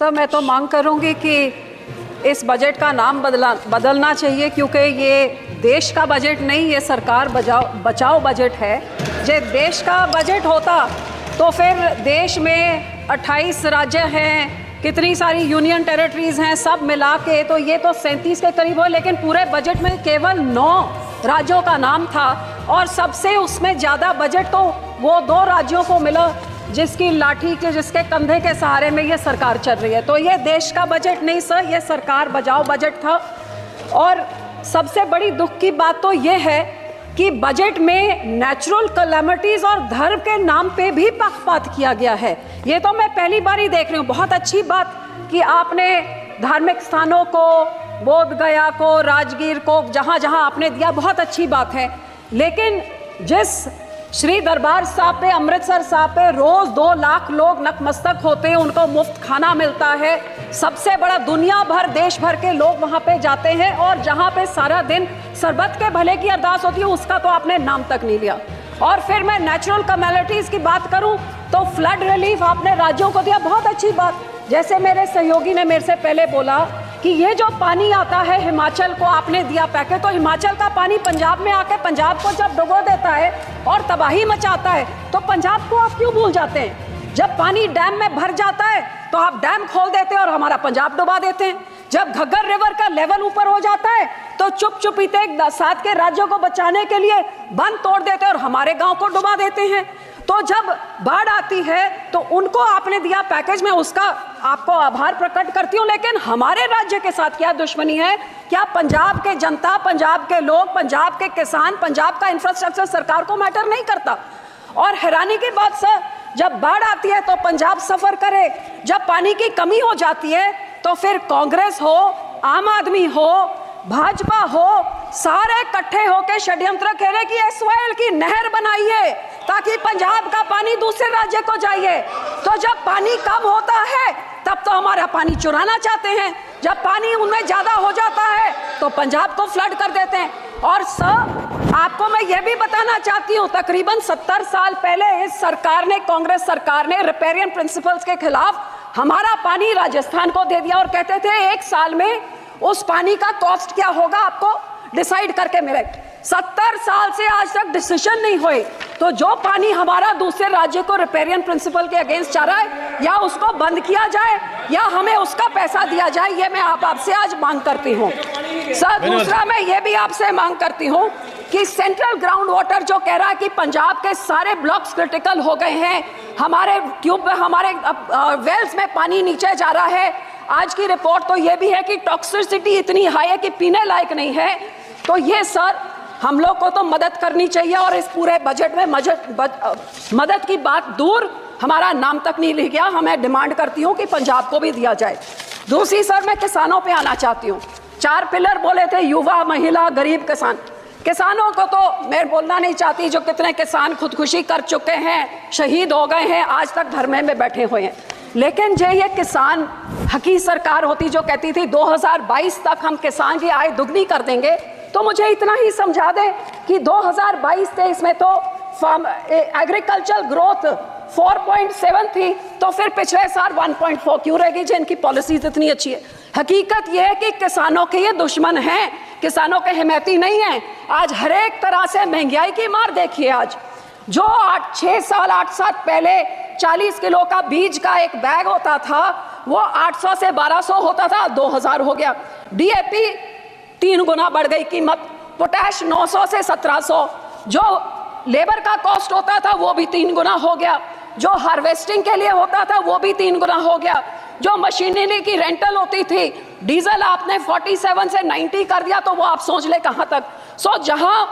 Sir, मैं तो मांग करूंगी कि इस बजट का नाम बदलना चाहिए, क्योंकि ये देश का बजट नहीं, ये सरकार बचाओ बजट है। जो देश का बजट होता तो फिर देश में 28 राज्य हैं, कितनी सारी यूनियन टेरिटरीज़ हैं, सब मिला के तो ये तो 37 के करीब हो, लेकिन पूरे बजट में केवल 9 राज्यों का नाम था और सबसे उसमें ज़्यादा बजट तो वो 2 राज्यों को मिला जिसकी लाठी के, जिसके कंधे के सहारे में ये सरकार चल रही है। तो ये देश का बजट नहीं सर, ये सरकार बचाओ बजट था। और सबसे बड़ी दुख की बात तो ये है कि बजट में नेचुरल कैलेमिटीज़ और धर्म के नाम पे भी पक्षपात किया गया है। ये तो मैं पहली बार ही देख रही हूँ। बहुत अच्छी बात कि आपने धार्मिक स्थानों को, बोध गया को, राजगीर को, जहाँ जहाँ आपने दिया, बहुत अच्छी बात है। लेकिन जिस श्री दरबार साहब पे, अमृतसर साहब पे रोज़ 2 लाख लोग नतमस्तक होते हैं, उनको मुफ्त खाना मिलता है, सबसे बड़ा दुनिया भर, देश भर के लोग वहाँ पे जाते हैं और जहाँ पे सारा दिन सरबत के भले की अरदास होती है, उसका तो आपने नाम तक नहीं लिया। और फिर मैं नेचुरल कैलेमिटीज़ की बात करूँ तो फ्लड रिलीफ आपने राज्यों को दिया, बहुत अच्छी बात। जैसे मेरे सहयोगी ने मेरे से पहले बोला कि ये जो पानी आता है हिमाचल को आपने दिया पैकेज, तो हिमाचल का पानी पंजाब में आके पंजाब को जब डुबो देता है और तबाही मचाता है, तो पंजाब को आप क्यों भूल जाते हैं? जब पानी डैम में भर जाता है तो आप डैम खोल देते हैं और हमारा पंजाब डुबा देते हैं। जब घग्गर रिवर का लेवल ऊपर हो जाता है तो चुपचुपीते 7 के राज्यों को बचाने के लिए बंद तोड़ देते हैं और हमारे गाँव को डुबा देते हैं। तो जब बाढ़ आती है तो उनको आपने दिया पैकेज, में उसका आपको आभार प्रकट करती हूँ, लेकिन हमारे राज्य के साथ क्या दुश्मनी है? क्या पंजाब के जनता, पंजाब के लोग, पंजाब के किसान, पंजाब का इंफ्रास्ट्रक्चर सरकार को मैटर नहीं करता? और हैरानी की बात सर, जब बाढ़ आती है तो पंजाब सफर करे, जब पानी की कमी हो जाती है तो फिर कांग्रेस हो, आम आदमी हो, भाजपा हो, सारे इकट्ठे होकर षड्यंत्र खेले कि एसवाईएल की नहर बनाइए ताकि पंजाब का पानी दूसरे राज्य को जाइए। तो जब पानी कम होता है तब तो हमारा पानी चुराना चाहते हैं, जब पानी उनमें ज्यादा हो जाता है तो पंजाब को फ्लड कर देते हैं। और सर, आपको मैं ये भी बताना चाहती हूँ, तकरीबन 70 साल पहले इस सरकार ने, कांग्रेस सरकार ने रिपेरियन प्रिंसिपल्स के खिलाफ हमारा पानी राजस्थान को दे दिया और कहते थे 1 साल में उस पानी का कॉस्ट क्या होगा आपको डिसाइड करके मिले। 70 साल से आज तक डिसीजन नहीं हुए। तो जो पानी हमारा दूसरे राज्य को रिपेरियन प्रिंसिपल के अगेंस्ट जा रहा है, या उसको बंद किया जाए या हमें उसका पैसा दिया जाए, ये मैं आपसे आज मांग करती हूँ। सर, दूसरा मैं ये भी आपसे मांग करती हूँ कि सेंट्रल ग्राउंड वाटर जो कह रहा है कि पंजाब के सारे ब्लॉक्स क्रिटिकल हो गए हैं, हमारे ट्यूब में, हमारे वेल्स में पानी नीचे जा रहा है। आज की रिपोर्ट तो ये भी है कि टॉक्सिसिटी इतनी हाई है कि पीने लायक नहीं है। तो ये सर, हम लोग को तो मदद करनी चाहिए और इस पूरे बजट में मदद की बात दूर, हमारा नाम तक नहीं लिख गया। हमें डिमांड करती हूँ कि पंजाब को भी दिया जाए। दूसरी सर, मैं किसानों पे आना चाहती हूँ। 4 पिलर बोले थे, युवा, महिला, गरीब, किसान। किसानों को तो मैं बोलना नहीं चाहती, जो कितने किसान खुदकुशी कर चुके हैं, शहीद हो गए हैं, आज तक धरने में बैठे हुए हैं। लेकिन जो ये किसान हकी सरकार होती जो कहती थी 2022 तक हम किसान की आय दुगनी कर देंगे, तो मुझे इतना ही समझा दे कि 2022-23 में तो एग्रीकल्चर ग्रोथ 4.7 थी, तो फिर पिछले साल 1.4 क्यों रहेगी जिनकी पॉलिसीज इतनी अच्छी है? हकीकत यह है कि किसानों के ये दुश्मन हैं, किसानों के हिमैती नहीं हैं। आज हर एक तरह से महंगाई की मार देखिए। आज जो 8 साल पहले 40 किलो का बीज का एक बैग होता था, वो 800 से 1200 होता था, 2000 हो गया। डीएपी 3 गुना बढ़ गई कीमत, पोटैश 900 से 1700, जो लेबर का कॉस्ट होता था वो भी 3 गुना हो गया, जो हार्वेस्टिंग के लिए होता था वो भी 3 गुना हो गया, जो मशीनरी की रेंटल होती थी, डीजल आपने 47 से 90 कर दिया, तो वो आप सोच ले कहाँ तक। सो जहाँ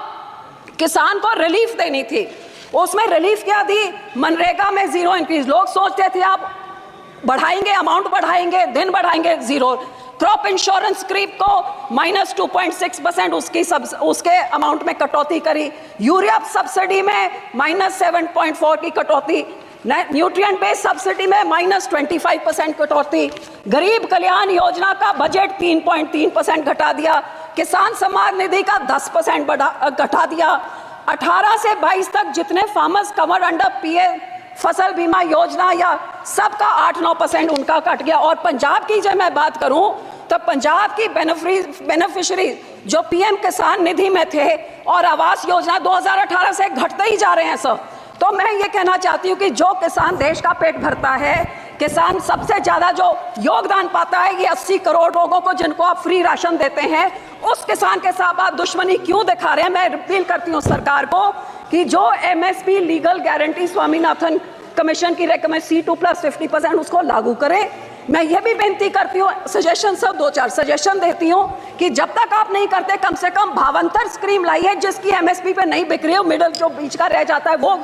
किसान को रिलीफ देनी थी, उसमें रिलीफ क्या दी? मनरेगा में 0 इंक्रीज। लोग सोचते थे आप बढ़ाएंगे, अमाउंट बढ़ाएंगे, दिन बढ़ाएंगे, 0। क्रॉप इंश्योरेंस क्रीप को -2.6% उसके अमाउंट में कटौती करी। यूरिया सब्सिडी में -7.4 की कटौती। न्यूट्रिएंट बेस्ड सब्सिडी में -25% कटौती। गरीब कल्याण योजना का बजट 3.3% घटा दिया। किसान सम्मान निधि का 10% घटा दिया। 18 से 22 तक जितने फार्मर्स कवर अंडर फसल बीमा योजना या सबका 8-9% उनका कट गया। और पंजाब की जब मैं बात करूं तो पंजाब की बेनिफिशियरी जो पीएम किसान निधि में थे और आवास योजना 2018 से घटते ही जा रहे हैं सर। तो मैं ये कहना चाहती हूँ कि जो किसान देश का पेट भरता है, किसान सबसे ज्यादा जो योगदान पाता है, ये 80 करोड़ लोगों को जिनको आप फ्री राशन देते हैं, उस किसान के साथ आप दुश्मनी क्यों दिखा रहे हैं? मैं अपील करती हूँ सरकार को कि जो MSP legal guarantee Swaminathan commission की रेकमेंड C2+50% उसको लागू करें। मैं ये भी बेनती करती हूँ, सजेशन सब 2-4 सजेशन देती हूँ कि जब तक आप नहीं करते कम से कम भावांतर स्कीम लाइए जिसकी एमएसपी पे नहीं बिक रही हो, मिडल जो बीच का रह जाता है वो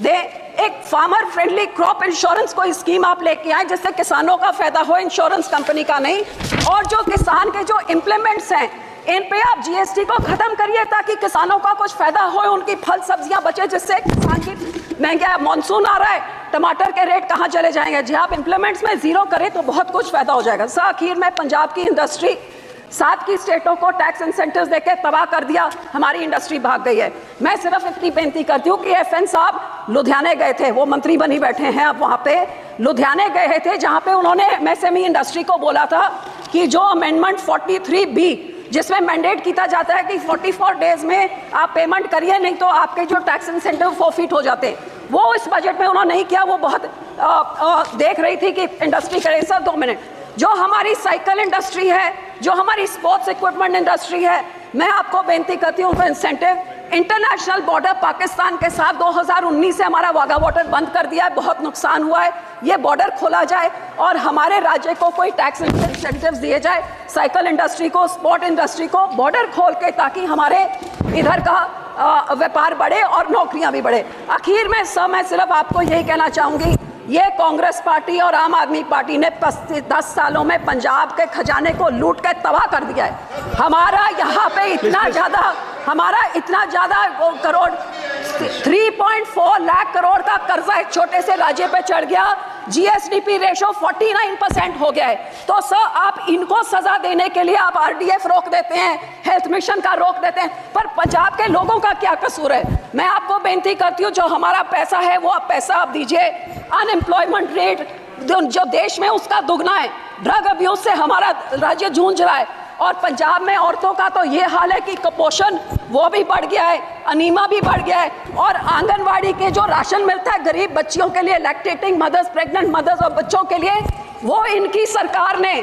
दे। एक फार्मर फ्रेंडली क्रॉप इंश्योरेंस कोई स्कीम आप लेके आए जिससे किसानों का फायदा हो, इंश्योरेंस कंपनी का नहीं। और जो किसान के जो इम्प्लीमेंट्स हैं इन पे आप जीएसटी को खत्म करिए ताकि किसानों का कुछ फायदा हो, उनकी फल सब्जियां बचे, जिससे किसान की महंगा मानसून आ रहा है, टमाटर के रेट कहाँ चले जाएंगे। जी आप इम्प्लीमेंट्स में जीरो करें तो बहुत कुछ फायदा हो जाएगा। सर आखिर में पंजाब की इंडस्ट्री 7 की स्टेटों को टैक्स इंसेंटिव्स देके तबाह कर दिया, हमारी इंडस्ट्री भाग गई है। मैं सिर्फ इतनी बेनती करती हूँ कि FN साहब लुधियाने गए थे, वो मंत्री बनी बैठे हैं अब, वहाँ पे लुधियाने गए थे जहाँ पे उन्होंने MSME इंडस्ट्री को बोला था कि जो अमेंडमेंट 43B जिसमें मैंडेट किया जाता है कि 44 डेज में आप पेमेंट करिए, नहीं तो आपके जो टैक्स इंसेंटिव फॉरफिट हो जाते हैं, वो इस बजट में उन्होंने नहीं किया। वो बहुत देख रही थी कि इंडस्ट्री करे। सर 2 मिनट, जो हमारी साइकिल इंडस्ट्री है, जो हमारी स्पोर्ट्स इक्विपमेंट इंडस्ट्री है, मैं आपको बेनती करती हूँ इंसेंटिव इंटरनेशनल बॉर्डर पाकिस्तान के साथ 2019 से हमारा वाघा बॉर्डर बंद कर दिया है, बहुत नुकसान हुआ है। ये बॉर्डर खोला जाए और हमारे राज्य को कोई टैक्स इंसेंटिव्स दिए जाए, साइकिल इंडस्ट्री को, स्पोर्ट इंडस्ट्री को बॉर्डर खोल के, ताकि हमारे इधर का व्यापार बढ़े और नौकरियां भी बढ़े। आखिर में सर मैं सिर्फ आपको यही कहना चाहूँगी, ये कांग्रेस पार्टी और आम आदमी पार्टी ने 10 सालों में पंजाब के खजाने को लूट के तबाह कर दिया है। हमारा यहाँ पे इतना ज़्यादा करोड़ 3.4 लाख करोड़ का कर्जा एक छोटे से राज्य पे चढ़ गया। GSDP रेशो 49% हो गया है। तो सर आप इनको सजा देने के लिए आप RDF रोक देते हैं, हेल्थ मिशन का रोक देते हैं, पर पंजाब के लोगों का क्या कसूर है? मैं आपको बेनती करती हूँ, जो हमारा पैसा है वो आप पैसा आप दीजिए। अनएम्प्लॉयमेंट रेट जो देश में उसका दुगना है, ड्रग अब्यूज से हमारा राज्य जूझ रहा है, और पंजाब में औरतों का तो ये हाल है कि कुपोषण वो भी बढ़ गया है, अनीमा भी बढ़ गया है, और आंगनवाड़ी के जो राशन मिलता है गरीब बच्चियों के लिए, लैक्टेटिंग मदर्स, प्रेग्नेंट मदर्स और बच्चों के लिए, वो इनकी सरकार ने,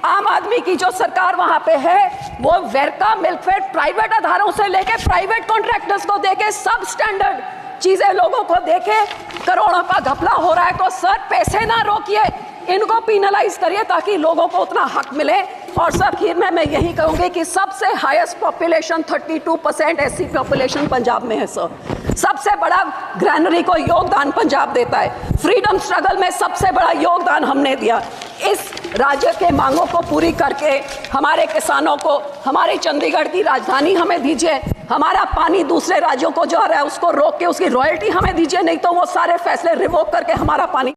आम आदमी की जो सरकार वहां पे है, वो वेरका मिल्कफेड प्राइवेट आधारों से लेके प्राइवेट कॉन्ट्रैक्टर्स को देके सब स्टैंडर्ड चीजें लोगों को देके करोड़ों का घपला हो रहा है। तो सर पैसे ना रोकिए, इनको पिनलाइज करिए ताकि लोगों को उतना हक मिले। और सर आखिर में मैं यही कहूंगी कि सबसे highest population 32% SC population Punjab में है सर। सबसे बड़ा ग्रैनरी को योगदान पंजाब देता है। फ्रीडम स्ट्रगल में सबसे बड़ा योगदान हमने दिया। इस राज्य के मांगों को पूरी करके हमारे किसानों को हमारी चंडीगढ़ की राजधानी हमें दीजिए, हमारा पानी दूसरे राज्यों को जो आ रहा है उसको रोक के उसकी रॉयल्टी हमें दीजिए, नहीं तो वो सारे फैसले रिवोक करके हमारा पानी